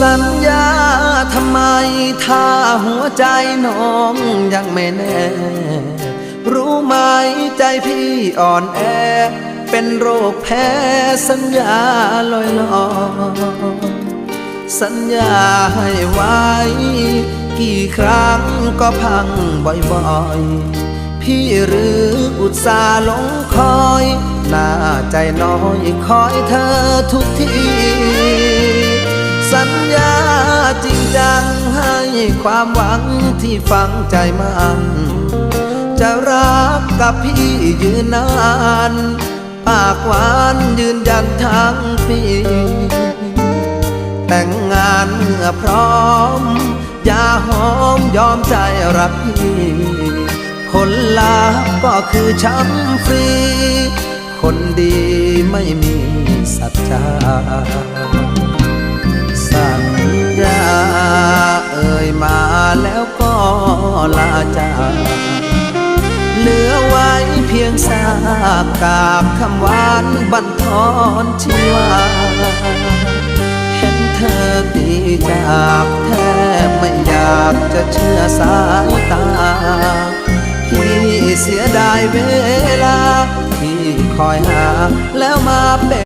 สัญญาทำไมถ้าหัวใจน้องยังไม่แน่ รู้ไหมใจพี่อ่อนแอเป็นโรคแพ้สัญญาลอยสัญญาให้ไว้กี่ครั้งก็พังบ่อยๆพี่หรืออุตส่าห์หลงคอยหน้าใจน้อยคอยเธอทุกทีสัญญาจริงจังให้ความหวังที่ฝังใจมันจะรักกับพี่ยืนนานปากหวานยืนยันทั้งปีแต่งงานเมื่อพร้อมอย่าหอมยอมใจรักพี่ผลลัพธ์ก็คือช้ำฟรีคนดีไม่มีสัจจาสัญญาเอ่ยมาแล้วก็ลาจากเหลือไว้เพียงซากกาบคำหวานบั่นทอนชีวาเห็นเธอดีจากแทบไม่อยากจะเชื่อสายตาพี่เสียดายเวลาที่คอยหาแล้วมาเป็น